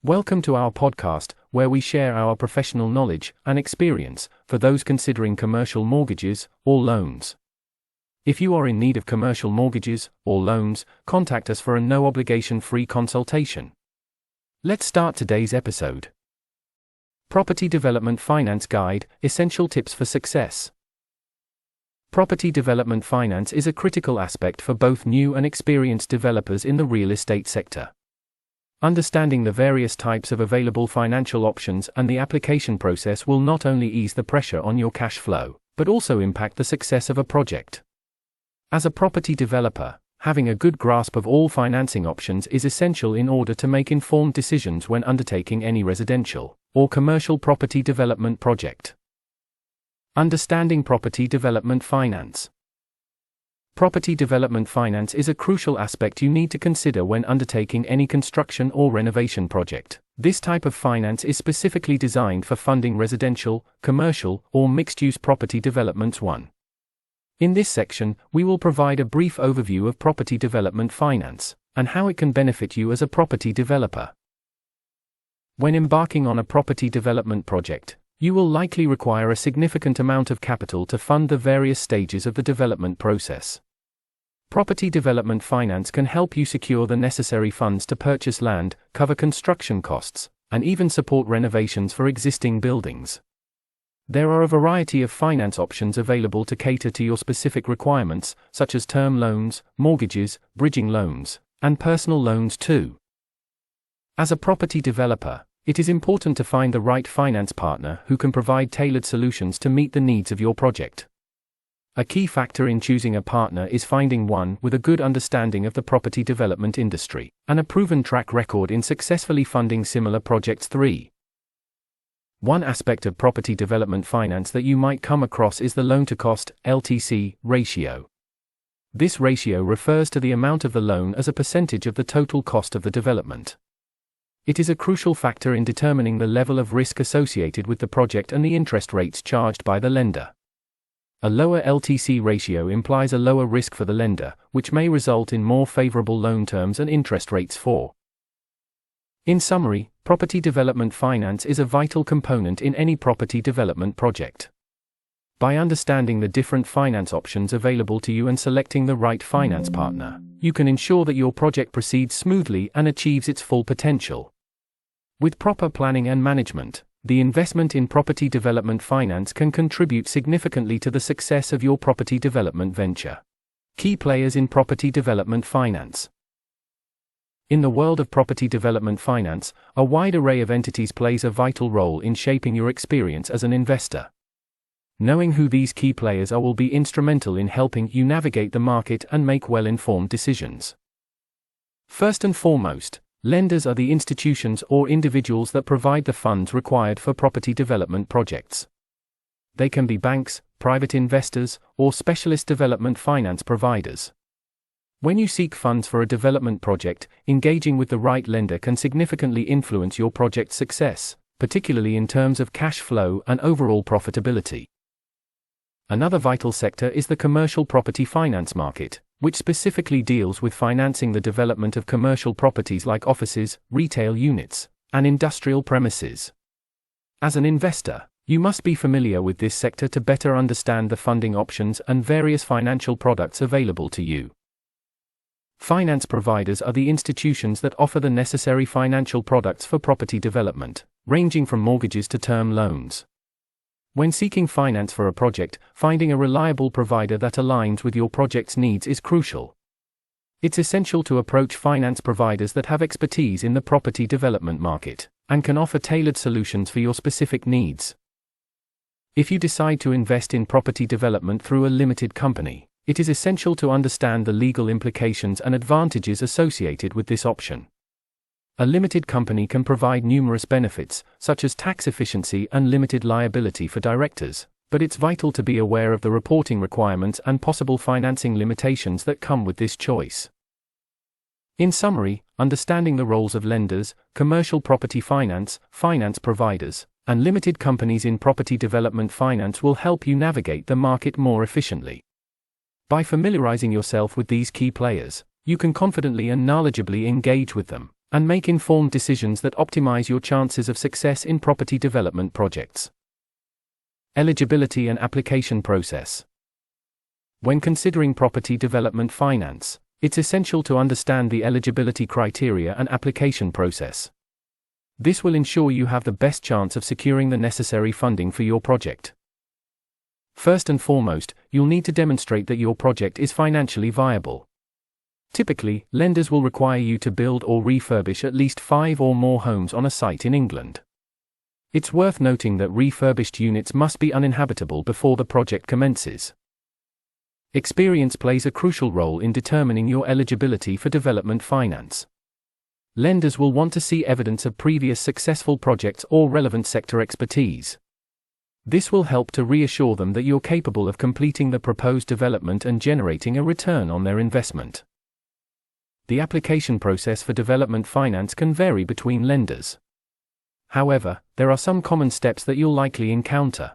Welcome to our podcast, where we share our professional knowledge and experience for those considering commercial mortgages or loans. If you are in need of commercial mortgages or loans, contact us for a no-obligation free consultation. Let's start today's episode. Property Development Finance Guide: Essential Tips for Success. Property development finance is a critical aspect for both new and experienced developers in the real estate sector. Understanding the various types of available financial options and the application process will not only ease the pressure on your cash flow, but also impact the success of a project. As a property developer, having a good grasp of all financing options is essential in order to make informed decisions when undertaking any residential or commercial property development project. Understanding property development finance. Property development finance is a crucial aspect you need to consider when undertaking any construction or renovation project. This type of finance is specifically designed for funding residential, commercial, or mixed-use property developments. In this section, we will provide a brief overview of property development finance and how it can benefit you as a property developer. When embarking on a property development project, you will likely require a significant amount of capital to fund the various stages of the development process. Property development finance can help you secure the necessary funds to purchase land, cover construction costs, and even support renovations for existing buildings. There are a variety of finance options available to cater to your specific requirements, such as term loans, mortgages, bridging loans, and personal loans too. As a property developer, it is important to find the right finance partner who can provide tailored solutions to meet the needs of your project. A key factor in choosing a partner is finding one with a good understanding of the property development industry and a proven track record in successfully funding similar projects. One aspect of property development finance that you might come across is the loan-to-cost (LTC) ratio. This ratio refers to the amount of the loan as a percentage of the total cost of the development. It is a crucial factor in determining the level of risk associated with the project and the interest rates charged by the lender. A lower LTC ratio implies a lower risk for the lender, which may result in more favorable loan terms and interest rates for. In summary, property development finance is a vital component in any property development project. By understanding the different finance options available to you and selecting the right finance partner, you can ensure that your project proceeds smoothly and achieves its full potential. With proper planning and management, the investment in property development finance can contribute significantly to the success of your property development venture. Key players in property development finance. In the world of property development finance, a wide array of entities plays a vital role in shaping your experience as an investor. Knowing who these key players are will be instrumental in helping you navigate the market and make well-informed decisions. First and foremost, lenders are the institutions or individuals that provide the funds required for property development projects. They can be banks, private investors, or specialist development finance providers. When you seek funds for a development project, engaging with the right lender can significantly influence your project's success, particularly in terms of cash flow and overall profitability. Another vital sector is the commercial property finance market, which specifically deals with financing the development of commercial properties like offices, retail units, and industrial premises. As an investor, you must be familiar with this sector to better understand the funding options and various financial products available to you. Finance providers are the institutions that offer the necessary financial products for property development, ranging from mortgages to term loans. When seeking finance for a project, finding a reliable provider that aligns with your project's needs is crucial. It's essential to approach finance providers that have expertise in the property development market and can offer tailored solutions for your specific needs. If you decide to invest in property development through a limited company, it is essential to understand the legal implications and advantages associated with this option. A limited company can provide numerous benefits, such as tax efficiency and limited liability for directors, but it's vital to be aware of the reporting requirements and possible financing limitations that come with this choice. In summary, understanding the roles of lenders, commercial property finance providers, and limited companies in property development finance will help you navigate the market more efficiently. By familiarizing yourself with these key players, you can confidently and knowledgeably engage with them and make informed decisions that optimize your chances of success in property development projects. Eligibility and application process. When considering property development finance, it's essential to understand the eligibility criteria and application process. This will ensure you have the best chance of securing the necessary funding for your project. First and foremost, you'll need to demonstrate that your project is financially viable. Typically, lenders will require you to build or refurbish at least 5 or more homes on a site in England. It's worth noting that refurbished units must be uninhabitable before the project commences. Experience plays a crucial role in determining your eligibility for development finance. Lenders will want to see evidence of previous successful projects or relevant sector expertise. This will help to reassure them that you're capable of completing the proposed development and generating a return on their investment. The application process for development finance can vary between lenders. However, there are some common steps that you'll likely encounter.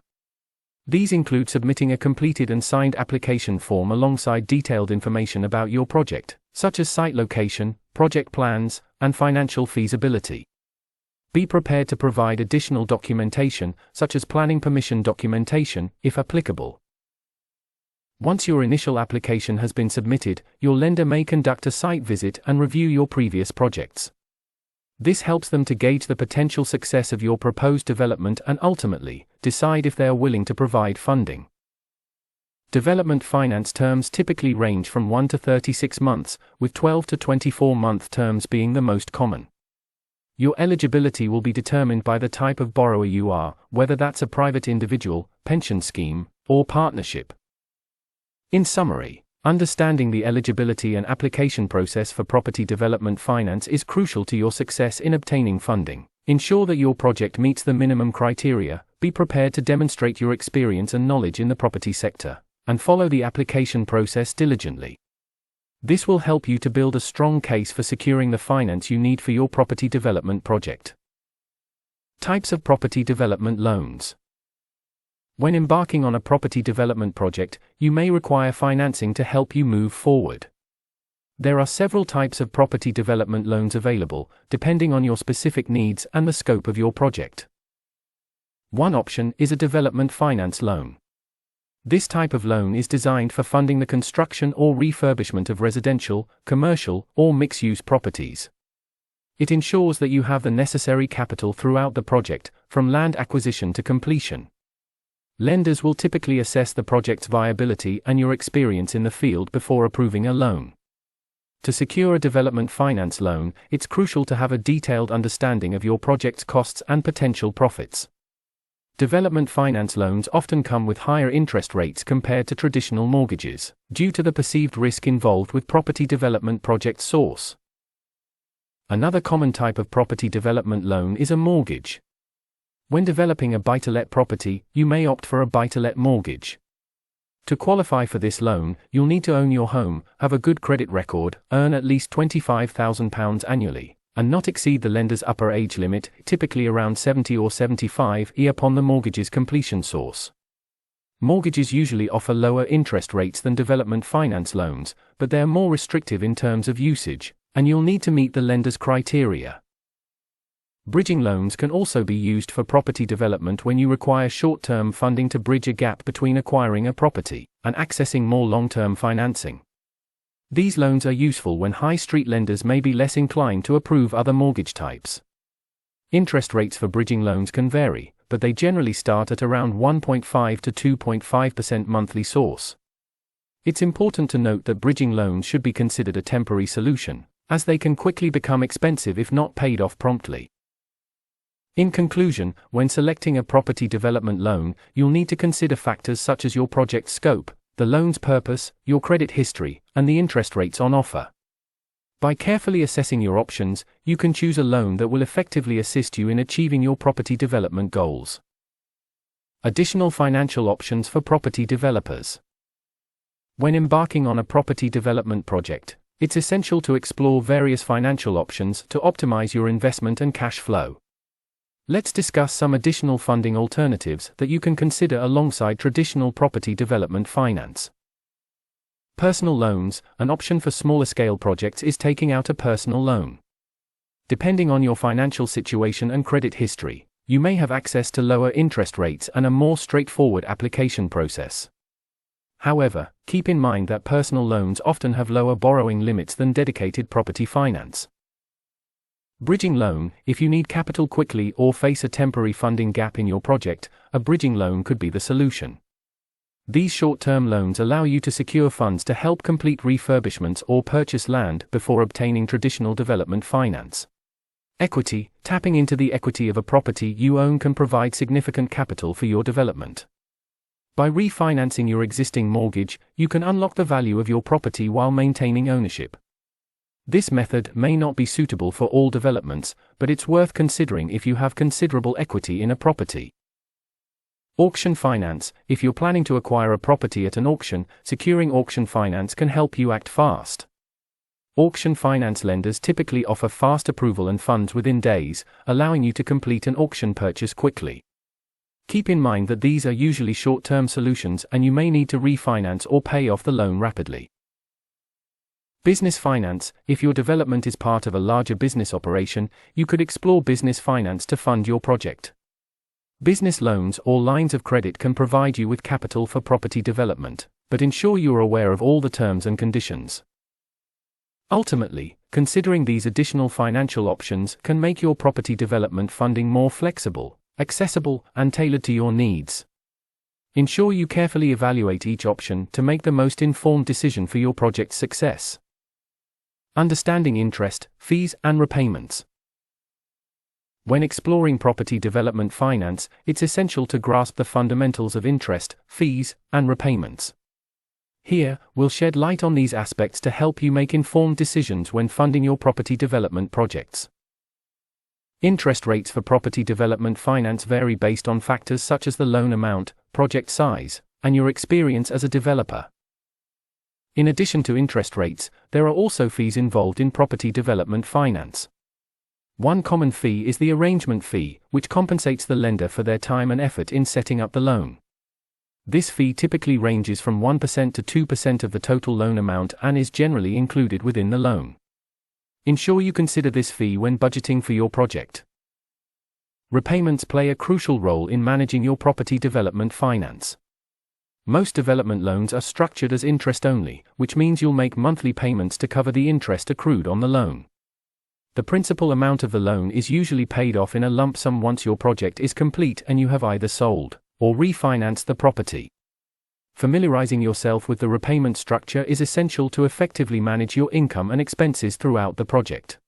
These include submitting a completed and signed application form alongside detailed information about your project, such as site location, project plans, and financial feasibility. Be prepared to provide additional documentation, such as planning permission documentation, if applicable. Once your initial application has been submitted, your lender may conduct a site visit and review your previous projects. This helps them to gauge the potential success of your proposed development and ultimately decide if they are willing to provide funding. Development finance terms typically range from 1 to 36 months, with 12 to 24-month terms being the most common. Your eligibility will be determined by the type of borrower you are, whether that's a private individual, pension scheme, or partnership. In summary, understanding the eligibility and application process for property development finance is crucial to your success in obtaining funding. Ensure that your project meets the minimum criteria, be prepared to demonstrate your experience and knowledge in the property sector, and follow the application process diligently. This will help you to build a strong case for securing the finance you need for your property development project. Types of property development loans. When embarking on a property development project, you may require financing to help you move forward. There are several types of property development loans available, depending on your specific needs and the scope of your project. One option is a development finance loan. This type of loan is designed for funding the construction or refurbishment of residential, commercial, or mixed-use properties. It ensures that you have the necessary capital throughout the project, from land acquisition to completion. Lenders will typically assess the project's viability and your experience in the field before approving a loan. To secure a development finance loan, it's crucial to have a detailed understanding of your project's costs and potential profits. Development finance loans often come with higher interest rates compared to traditional mortgages, due to the perceived risk involved with property development project source. Another common type of property development loan is a mortgage. When developing a buy-to-let property, you may opt for a buy-to-let mortgage. To qualify for this loan, you'll need to own your home, have a good credit record, earn at least £25,000 annually, and not exceed the lender's upper age limit, typically around 70 or 75 upon the mortgage's completion source. Mortgages usually offer lower interest rates than development finance loans, but they are more restrictive in terms of usage, and you'll need to meet the lender's criteria. Bridging loans can also be used for property development when you require short-term funding to bridge a gap between acquiring a property and accessing more long-term financing. These loans are useful when high street lenders may be less inclined to approve other mortgage types. Interest rates for bridging loans can vary, but they generally start at around 1.5 to 2.5% monthly source. It's important to note that bridging loans should be considered a temporary solution, as they can quickly become expensive if not paid off promptly. In conclusion, when selecting a property development loan, you'll need to consider factors such as your project scope, the loan's purpose, your credit history, and the interest rates on offer. By carefully assessing your options, you can choose a loan that will effectively assist you in achieving your property development goals. Additional financial options for property developers. When embarking on a property development project, it's essential to explore various financial options to optimize your investment and cash flow. Let's discuss some additional funding alternatives that you can consider alongside traditional property development finance. Personal loans. An option for smaller scale projects is taking out a personal loan. Depending on your financial situation and credit history, you may have access to lower interest rates and a more straightforward application process. However, keep in mind that personal loans often have lower borrowing limits than dedicated property finance. Bridging loan: if you need capital quickly or face a temporary funding gap in your project, a bridging loan could be the solution. These short-term loans allow you to secure funds to help complete refurbishments or purchase land before obtaining traditional development finance. Equity: tapping into the equity of a property you own can provide significant capital for your development. By refinancing your existing mortgage, you can unlock the value of your property while maintaining ownership. This method may not be suitable for all developments, but it's worth considering if you have considerable equity in a property. Auction finance: if you're planning to acquire a property at an auction, securing auction finance can help you act fast. Auction finance lenders typically offer fast approval and funds within days, allowing you to complete an auction purchase quickly. Keep in mind that these are usually short-term solutions and you may need to refinance or pay off the loan rapidly. Business finance: if your development is part of a larger business operation, you could explore business finance to fund your project. Business loans or lines of credit can provide you with capital for property development, but ensure you are aware of all the terms and conditions. Ultimately, considering these additional financial options can make your property development funding more flexible, accessible, and tailored to your needs. Ensure you carefully evaluate each option to make the most informed decision for your project's success. Understanding interest, fees, and repayments. When exploring property development finance, it's essential to grasp the fundamentals of interest, fees, and repayments. Here, we'll shed light on these aspects to help you make informed decisions when funding your property development projects. Interest rates for property development finance vary based on factors such as the loan amount, project size, and your experience as a developer. In addition to interest rates, there are also fees involved in property development finance. One common fee is the arrangement fee, which compensates the lender for their time and effort in setting up the loan. This fee typically ranges from 1% to 2% of the total loan amount and is generally included within the loan. Ensure you consider this fee when budgeting for your project. Repayments play a crucial role in managing your property development finance. Most development loans are structured as interest only, which means you'll make monthly payments to cover the interest accrued on the loan. The principal amount of the loan is usually paid off in a lump sum once your project is complete and you have either sold or refinanced the property. Familiarizing yourself with the repayment structure is essential to effectively manage your income and expenses throughout the project.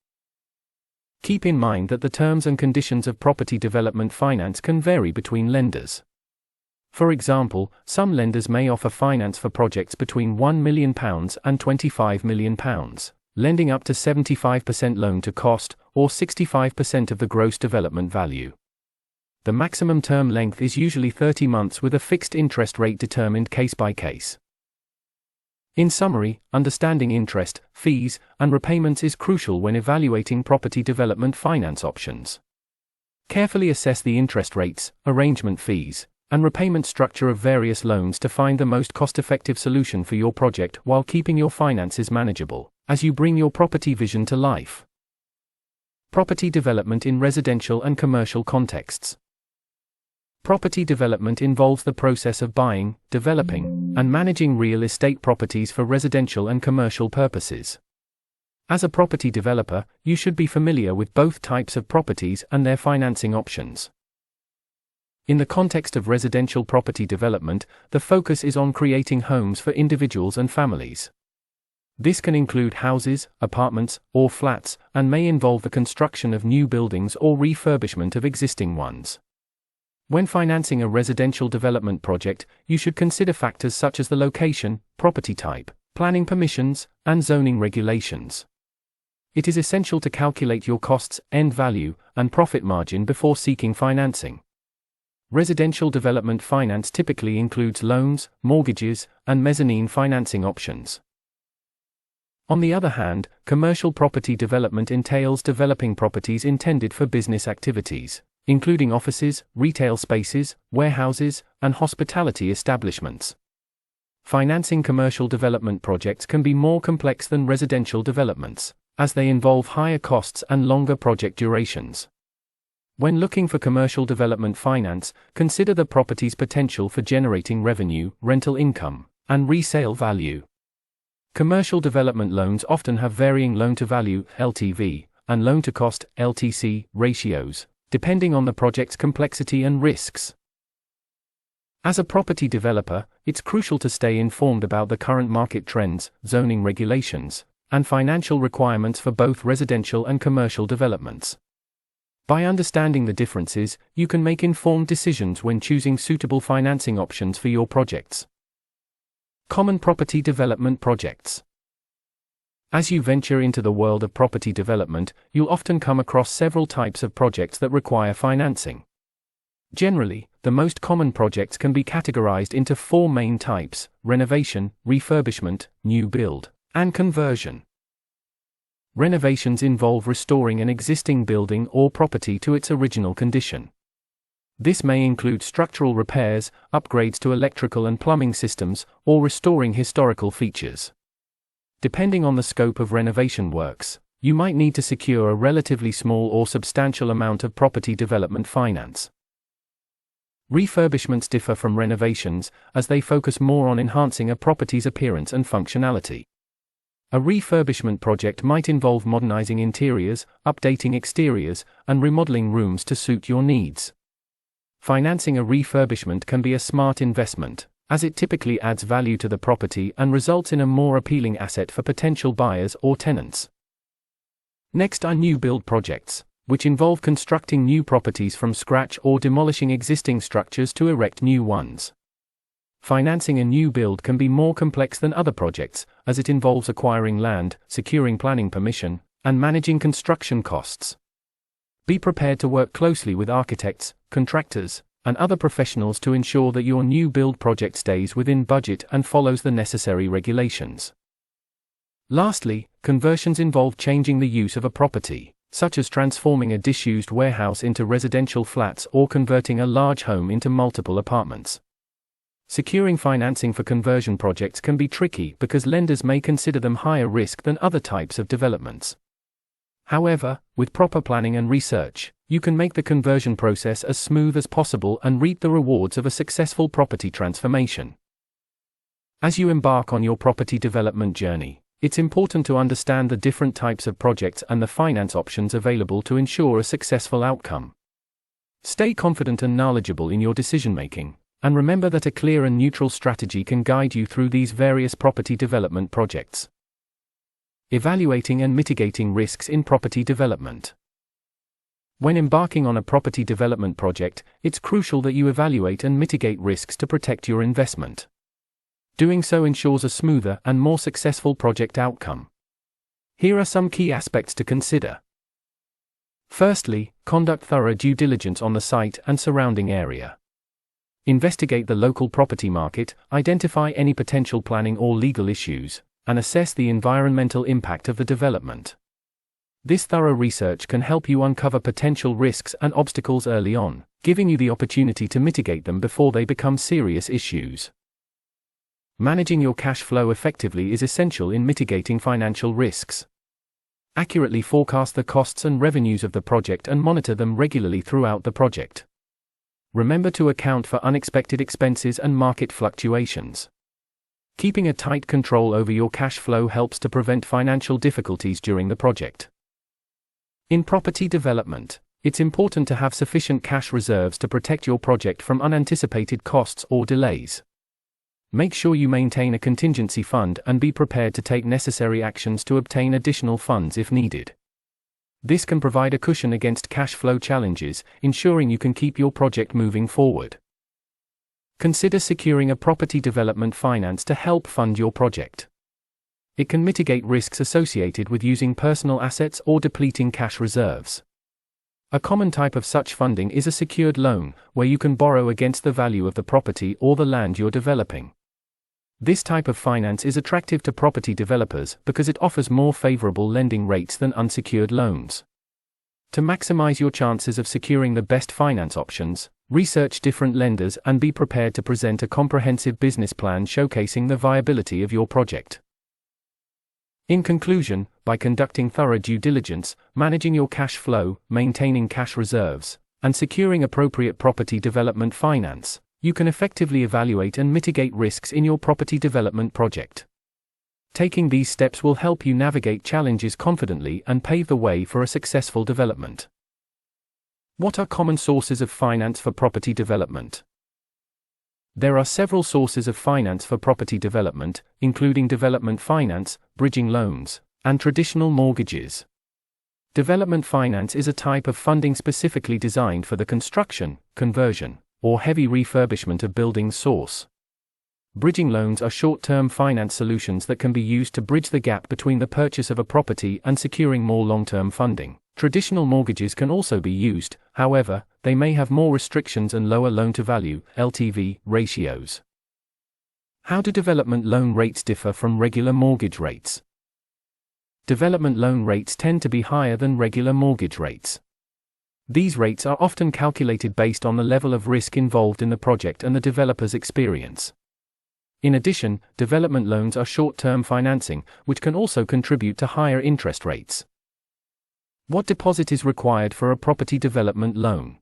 Keep in mind that the terms and conditions of property development finance can vary between lenders. For example, some lenders may offer finance for projects between £1 million and £25 million, lending up to 75% loan to cost, or 65% of the gross development value. The maximum term length is usually 30 months with a fixed interest rate determined case by case. In summary, understanding interest, fees, and repayments is crucial when evaluating property development finance options. Carefully assess the interest rates, arrangement fees, and repayment structure of various loans to find the most cost-effective solution for your project while keeping your finances manageable, as you bring your property vision to life. Property development in residential and commercial contexts. Property development involves the process of buying, developing, and managing real estate properties for residential and commercial purposes. As a property developer, you should be familiar with both types of properties and their financing options. In the context of residential property development, the focus is on creating homes for individuals and families. This can include houses, apartments, or flats, and may involve the construction of new buildings or refurbishment of existing ones. When financing a residential development project, you should consider factors such as the location, property type, planning permissions, and zoning regulations. It is essential to calculate your costs, end value, and profit margin before seeking financing. Residential development finance typically includes loans, mortgages, and mezzanine financing options. On the other hand, commercial property development entails developing properties intended for business activities, including offices, retail spaces, warehouses, and hospitality establishments. Financing commercial development projects can be more complex than residential developments, as they involve higher costs and longer project durations. When looking for commercial development finance, consider the property's potential for generating revenue, rental income, and resale value. Commercial development loans often have varying loan-to-value (LTV) and loan-to-cost (LTC) ratios, depending on the project's complexity and risks. As a property developer, it's crucial to stay informed about the current market trends, zoning regulations, and financial requirements for both residential and commercial developments. By understanding the differences, you can make informed decisions when choosing suitable financing options for your projects. Common property development projects. As you venture into the world of property development, you'll often come across several types of projects that require financing. Generally, the most common projects can be categorized into 4 main types: renovation, refurbishment, new build, and conversion. Renovations involve restoring an existing building or property to its original condition. This may include structural repairs, upgrades to electrical and plumbing systems, or restoring historical features. Depending on the scope of renovation works, you might need to secure a relatively small or substantial amount of property development finance. Refurbishments differ from renovations, as they focus more on enhancing a property's appearance and functionality. A refurbishment project might involve modernizing interiors, updating exteriors, and remodeling rooms to suit your needs. Financing a refurbishment can be a smart investment, as it typically adds value to the property and results in a more appealing asset for potential buyers or tenants. Next are new build projects, which involve constructing new properties from scratch or demolishing existing structures to erect new ones. Financing a new build can be more complex than other projects, as it involves acquiring land, securing planning permission, and managing construction costs. Be prepared to work closely with architects, contractors, and other professionals to ensure that your new build project stays within budget and follows the necessary regulations. Lastly, conversions involve changing the use of a property, such as transforming a disused warehouse into residential flats or converting a large home into multiple apartments. Securing financing for conversion projects can be tricky because lenders may consider them higher risk than other types of developments. However, with proper planning and research, you can make the conversion process as smooth as possible and reap the rewards of a successful property transformation. As you embark on your property development journey, it's important to understand the different types of projects and the finance options available to ensure a successful outcome. Stay confident and knowledgeable in your decision-making, and remember that a clear and neutral strategy can guide you through these various property development projects. Evaluating and mitigating risks in property development. When embarking on a property development project, it's crucial that you evaluate and mitigate risks to protect your investment. Doing so ensures a smoother and more successful project outcome. Here are some key aspects to consider. Firstly, conduct thorough due diligence on the site and surrounding area. Investigate the local property market, identify any potential planning or legal issues, and assess the environmental impact of the development. This thorough research can help you uncover potential risks and obstacles early on, giving you the opportunity to mitigate them before they become serious issues. Managing your cash flow effectively is essential in mitigating financial risks. Accurately forecast the costs and revenues of the project and monitor them regularly throughout the project. Remember to account for unexpected expenses and market fluctuations. Keeping a tight control over your cash flow helps to prevent financial difficulties during the project. In property development, it's important to have sufficient cash reserves to protect your project from unanticipated costs or delays. Make sure you maintain a contingency fund and be prepared to take necessary actions to obtain additional funds if needed. This can provide a cushion against cash flow challenges, ensuring you can keep your project moving forward. Consider securing a property development finance to help fund your project. It can mitigate risks associated with using personal assets or depleting cash reserves. A common type of such funding is a secured loan, where you can borrow against the value of the property or the land you're developing. This type of finance is attractive to property developers because it offers more favorable lending rates than unsecured loans. To maximize your chances of securing the best finance options, research different lenders and be prepared to present a comprehensive business plan showcasing the viability of your project. In conclusion, by conducting thorough due diligence, managing your cash flow, maintaining cash reserves, and securing appropriate property development finance, you can effectively evaluate and mitigate risks in your property development project. Taking these steps will help you navigate challenges confidently and pave the way for a successful development. What are common sources of finance for property development? There are several sources of finance for property development, including development finance, bridging loans, and traditional mortgages. Development finance is a type of funding specifically designed for the construction, conversion, or heavy refurbishment of buildings source. Bridging loans are short-term finance solutions that can be used to bridge the gap between the purchase of a property and securing more long-term funding. Traditional mortgages can also be used, however, they may have more restrictions and lower loan-to-value (LTV) ratios. How do development loan rates differ from regular mortgage rates? Development loan rates tend to be higher than regular mortgage rates. These rates are often calculated based on the level of risk involved in the project and the developer's experience. In addition, development loans are short-term financing, which can also contribute to higher interest rates. What deposit is required for a property development loan?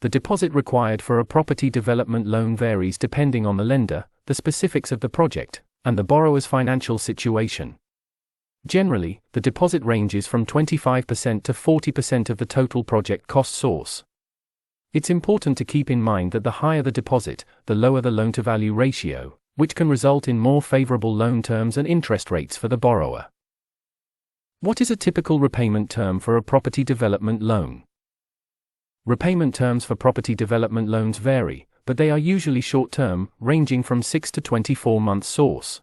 The deposit required for a property development loan varies depending on the lender, the specifics of the project, and the borrower's financial situation. Generally, the deposit ranges from 25% to 40% of the total project cost source. It's important to keep in mind that the higher the deposit, the lower the loan-to-value ratio, which can result in more favorable loan terms and interest rates for the borrower. What is a typical repayment term for a property development loan? Repayment terms for property development loans vary, but they are usually short-term, ranging from 6 to 24 months source.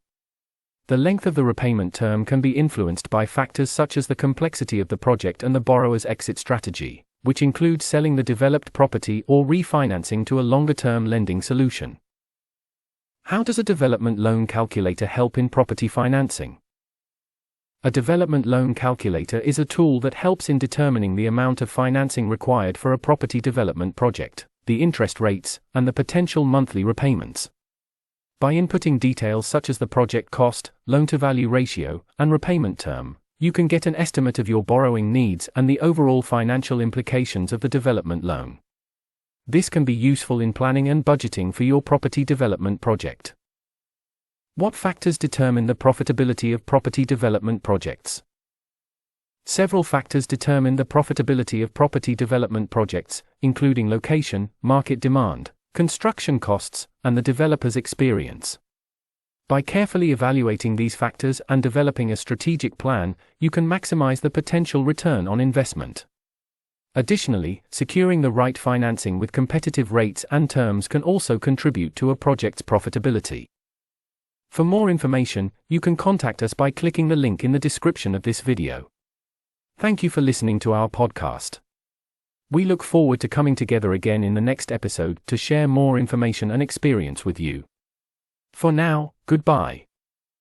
The length of the repayment term can be influenced by factors such as the complexity of the project and the borrower's exit strategy, which includes selling the developed property or refinancing to a longer-term lending solution. How does a development loan calculator help in property financing? A development loan calculator is a tool that helps in determining the amount of financing required for a property development project, the interest rates, and the potential monthly repayments. By inputting details such as the project cost, loan-to-value ratio, and repayment term, you can get an estimate of your borrowing needs and the overall financial implications of the development loan. This can be useful in planning and budgeting for your property development project. What factors determine the profitability of property development projects? Several factors determine the profitability of property development projects, including location, market demand, construction costs, and the developer's experience. By carefully evaluating these factors and developing a strategic plan, you can maximize the potential return on investment. Additionally, securing the right financing with competitive rates and terms can also contribute to a project's profitability. For more information, you can contact us by clicking the link in the description of this video. Thank you for listening to our podcast. We look forward to coming together again in the next episode to share more information and experience with you. For now, goodbye.